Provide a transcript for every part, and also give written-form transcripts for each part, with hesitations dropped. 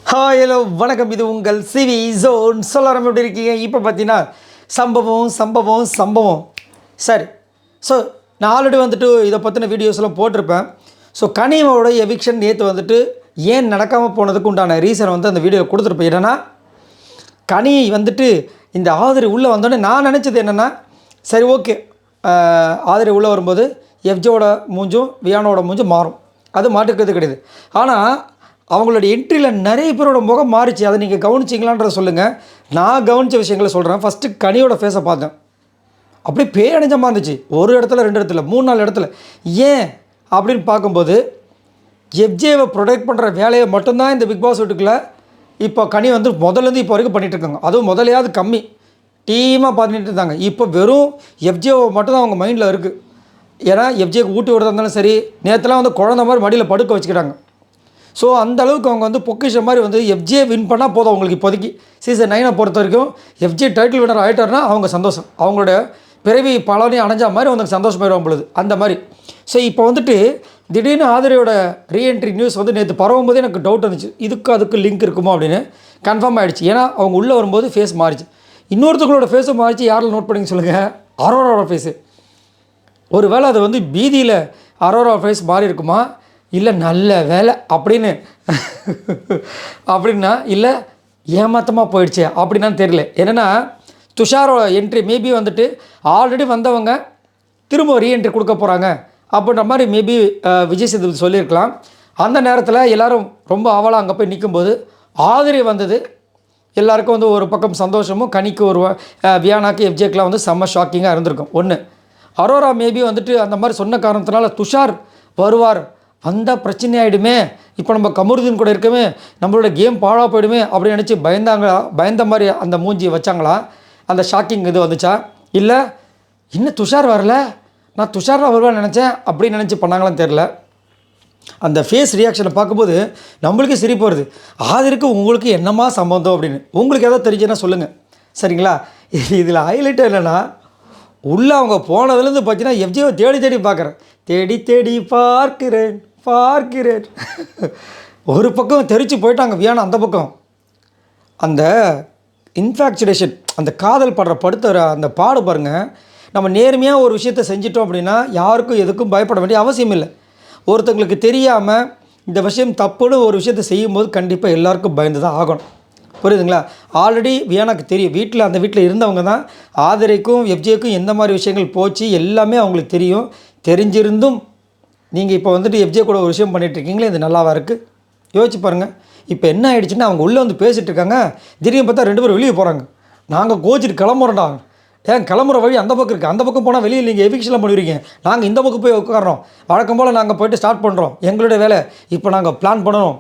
Hi hello வணக்கம். இது உங்கள் சிவி ஜோன். சொல்லாரம் எப்படி இருக்கீங்க? இப்போ பார்த்தீங்கன்னா சம்பவம் சரி. ஸோ நான் ஆல்ரெடி வந்துட்டு இதை பற்றின வீடியோஸ்லாம் போட்டிருப்பேன். ஸோ கனியோட எவிக்ஷன் நேற்று வந்துட்டு ஏன் நடக்காமல் போனதுக்கு உண்டான ரீசன் வந்து அந்த வீடியோவில் கொடுத்துருப்பேன். என்னென்னா கனி வந்துட்டு இந்த ஆதிரி உள்ளே வந்தோடனே நான் நினச்சது என்னென்னா, சரி ஓகே, ஆதிரி உள்ளே வரும்போது எஃப்ஜியோட மூஞ்சும் வியானோட மூஞ்சும் மாறும், அது மாட்டுக்கிறது கிடையாது. ஆனால் அவங்களோட என்ட்ரியில் நிறைய பேரோட முகம் மாறிச்சு. அதை நீங்கள் கவனிச்சிங்களான்றதை சொல்லுங்கள். நான் கவனித்த விஷயங்களை சொல்கிறேன். ஃபஸ்ட்டு கனியோட ஃபேஸை பார்த்தேன், அப்படியே பேரணிஞ்சமாக இருந்துச்சு. ஒரு இடத்துல, ரெண்டு இடத்துல, 3-4 இடத்துல. ஏன் அப்படின்னு பார்க்கும்போது எஃப்ஜேவை ப்ரொடெக்ட் பண்ணுற வேலையை மட்டும்தான் இந்த பிக் பாஸ் வீட்டுக்குள்ளே இப்போ கனி வந்து முதல்லேருந்து இப்போ வரைக்கும் பண்ணிகிட்ருக்காங்க. அதுவும் முதலையாவது கம்மி டீமாக பண்ணிட்டு இருந்தாங்க. இப்போ வெறும் எஃப்ஜேவை மட்டும்தான் அவங்க மைண்டில் இருக்குது. ஏன்னா எஃப்ஜேக்கு ஊட்டி விடுறதா இருந்தாலும் சரி, நேற்றுலாம் வந்து குழந்த மாதிரி மடியில் படுக்க வச்சுக்கிட்டாங்க. ஸோ அந்தளவுக்கு அவங்க வந்து பொக்கிஷ மாதிரி வந்து எஃப்ஜே வின் பண்ணால் போதும் அவங்களுக்கு. இப்போதைக்கு சீசன் 9 பொறுத்த வரைக்கும் எஃப்ஜே டைட்டில் வினர் ஆகிட்டார்னா அவங்க சந்தோஷம், அவங்களோட பிறவி பலனையும் அடைஞ்ச மாதிரி அவங்களுக்கு சந்தோஷமாயிடும் பொழுது அந்த மாதிரி. ஸோ இப்போ வந்துட்டு திடீர்னு ஆதிரியோட ரீஎன்ட்ரி நியூஸ் வந்து நேற்று பரவும் போதே எனக்கு டவுட் இருந்துச்சு, அதுக்கு லிங்க் இருக்குமோ அப்படின்னு. கன்ஃபார்ம் ஆகிடுச்சு. ஏன்னா அவங்க உள்ளே வரும்போது ஃபேஸ் மாறிச்சு. இன்னொருத்தங்களோட ஃபேஸும் மாறிச்சு. யாரில் நோட் பண்ணிங்க சொல்லுங்கள்? அரோராவோட ஃபேஸு. ஒரு வேளை அது வந்து பீதியில் அரோரா ஃபேஸ் மாறி இருக்குமா, இல்லை நல்ல வேலை அப்படின்னா இல்லை ஏமாத்தமாக போயிடுச்சு அப்படின்னான்னு தெரியல. என்னென்னா துஷாரோட என்ட்ரி மேபி வந்துட்டு ஆல்ரெடி வந்தவங்க திரும்ப ரீஎன்ட்ரி கொடுக்க போகிறாங்க அப்படின்ற மாதிரி மேபி விஜய் சேதுபதி சொல்லியிருக்கலாம். அந்த நேரத்தில் எல்லோரும் ரொம்ப ஆவலாக அங்கே போய் நிற்கும்போது ஆதிரி வந்தது எல்லாருக்கும் வந்து ஒரு பக்கம் சந்தோஷமும், கனிக்கு ஒரு வியானாக்கு எஃப்ஜேக்கெலாம் வந்து செம்ம ஷாக்கிங்காக இருந்திருக்கும். ஒன்று, அரோரா மேபி வந்துட்டு அந்த மாதிரி சொன்ன காரணத்தினால துஷார் வருவார், அந்த பிரச்சனை ஆகிடுமே, இப்போ நம்ம கமருதீன் கூட இருக்கவே நம்மளோட கேம் பாழாக போயிடுமே அப்படின்னு நினச்சி பயந்த மாதிரி அந்த மூஞ்சி வச்சாங்களா? அந்த ஷாக்கிங் இது வந்துச்சா? இல்லை இன்னும் துஷார் வரல, நான் துஷாராக வருவான்னு நினச்சேன் அப்படின்னு நினச்சி பண்ணாங்களான்னு தெரில. அந்த ஃபேஸ் ரியாக்ஷனை பார்க்கும்போது நம்மளுக்கே சிரிப்பு வருது. ஆதிருக்கு உங்களுக்கு என்னமா சம்பந்தம் அப்படின்னு உங்களுக்கு எதாவது தெரிஞ்சுன்னா சொல்லுங்கள், சரிங்களா? இதில் ஹைலைட் என்னென்னா, உள்ளே அவங்க போனதுலேருந்து பார்த்தீங்கன்னா எஃப்ஜியை தேடி பார்க்குறேன், தேடி பார்க்கிறேன். ஒரு பக்கம் தெரிச்சு போயிட்டாங்க வியானா. அந்த பக்கம் அந்த இன்ஃபேக்சுரேஷன், அந்த காதல் படுத்துற அந்த பாடு பாருங்கள். நம்ம நேர்மையாக ஒரு விஷயத்தை செஞ்சிட்டோம் அப்படின்னா யாருக்கும் எதுக்கும் பயப்பட வேண்டிய அவசியம் இல்லை. ஒருத்தங்களுக்கு தெரியாமல் இந்த விஷயம் தப்புன்னு ஒரு விஷயத்தை செய்யும்போது கண்டிப்பாக எல்லாருக்கும் பயந்து தான் ஆகணும். புரியுதுங்களா? ஆல்ரெடி வியானாக்கு தெரியும், அந்த வீட்டில் இருந்தவங்க தான் ஆதிரைக்கும் எஃப்ஜேக்கும் எந்த மாதிரி விஷயங்கள் போச்சு எல்லாமே அவங்களுக்கு தெரியும். தெரிஞ்சிருந்தும் நீங்கள் இப்போ வந்துட்டு எஃப்ஜே கூட ஒரு விஷயம் பண்ணிகிட்ருக்கீங்களே, இது நல்லாவா இருக்குது? யோசிச்சு பாருங்கள். இப்போ என்ன ஆகிடுச்சுன்னா அவங்க உள்ளே வந்து பேசிகிட்டு இருக்காங்க, திடீர்னு பார்த்தா 2 பேரும் வெளியே போகிறாங்க. நாங்கள் கோச்சிட்டு கிளம்புறோம்டா. ஏன் கிளம்புற வழி அந்த பக்கம் இருக்குது, அந்த பக்கம் போனால் வெளியில் நீங்கள் எவிக்ஷன்லாம் பண்ணுவீங்க, நாங்கள் இந்த பக்கம் போய் உட்காரோம், வழக்கம் போல் நாங்கள் போய்ட்டு ஸ்டார்ட் பண்ணுறோம் எங்களுடைய வேலை. இப்போ நாங்கள் பிளான் பண்ணணும்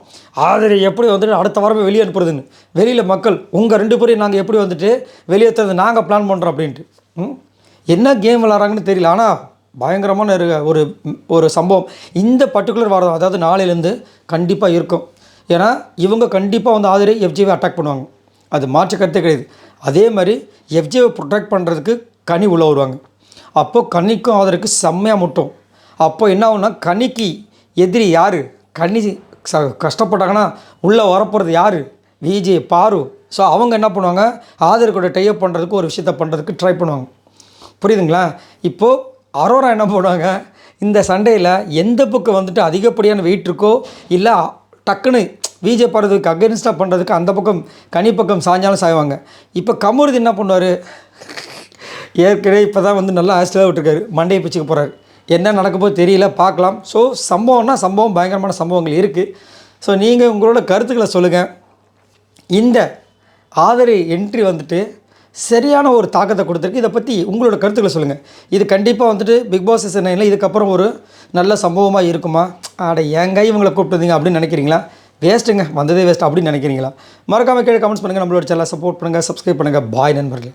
ஆதிரை எப்படி வந்துட்டு அடுத்த வாரமே வெளியே அனுப்புறதுன்னு. வெளியில் மக்கள் உங்கள் 2 பேரையும் நாங்கள் எப்படி வந்துட்டு வெளியேற்றுறது நாங்கள் பிளான் பண்ணுறோம் அப்படின்ட்டு. என்ன கேம் விளாட்றாங்கன்னு தெரியல. ஆனால் பயங்கரமான ஒரு சம்பவம் இந்த பர்டிகுலர் வாரம், அதாவது நாளையிலேருந்து கண்டிப்பாக இருக்கும். ஏன்னா இவங்க கண்டிப்பாக வந்து ஆதிரை எஃப்ஜேவை அட்டாக் பண்ணுவாங்க, அது மாற்று கருத்தே கிடையாது. அதே மாதிரி எஃப்ஜேவை ப்ரொடெக்ட் பண்ணுறதுக்கு கனி உள்ளே வருவாங்க. அப்போது கனிக்கும் ஆதிரைக்கும் செம்மையாக முட்டும். அப்போ என்ன ஆகுனா, கனிக்கு எதிரி யார்? கனி கஷ்டப்பட்டாங்கன்னா உள்ளே வரப்போகிறது யார்? விஜய், பாரு. ஸோ அவங்க என்ன பண்ணுவாங்க, ஆதிரை கூட டைப் பண்ணுறதுக்கு ஒரு விஷயத்த பண்ணுறதுக்கு ட்ரை பண்ணுவாங்க. புரியுதுங்களா? இப்போது அரோரா என்ன பண்ணுவாங்க, இந்த சண்டையில் எந்த பக்கம் வந்துட்டு அதிகப்படியான வெயிட் இருக்கோ, இல்லை டக்குன்னு விஜய் போகிறதுக்கு அகென்ஸ்டாக பண்ணுறதுக்கு அந்த பக்கம் கனி பக்கம் சாஞ்சாலும் சாய்வாங்க. இப்போ கமருதீன் என்ன பண்ணுவார், ஏற்கனவே இப்போ தான் வந்து நல்லா ஆஸ்டலாக விட்டுருக்காரு, மண்டையை பிச்சுக்க போகிறாரு. என்ன நடக்கப்போ தெரியல, பார்க்கலாம். ஸோ சம்பவம் பயங்கரமான சம்பவங்கள் இருக்குது. ஸோ நீங்கள் உங்களோட கருத்துக்களை சொல்லுங்கள். இந்த ஆதிரை என்ட்ரி வந்துட்டு சரியான ஒரு தாக்கத்தை கொடுத்துருக்கு. இதை பற்றி உங்களோட கருத்துக்களை சொல்லுங்கள். இது கண்டிப்பாக வந்துட்டு பிக் பாஸ் சீசன் 9 இதுக்கப்புறம் ஒரு நல்ல சம்பவமாக இருக்குமா? ஏங்க இவங்களை கூப்பிட்டுருந்தீங்க அப்படின்னு நினைக்கிறீங்களா? வேஸ்ட்டுங்க, வந்ததே வேஸ்ட் அப்படின்னு நினைக்கிறீங்களா? மறக்காமல் கீழே கமெண்ட்ஸ் பண்ணுங்கள். நம்மளோட சேனலை சப்போர்ட் பண்ணுங்கள், சப்ஸ்கிரைப் பண்ணுங்கள். பாய் நண்பர்களே.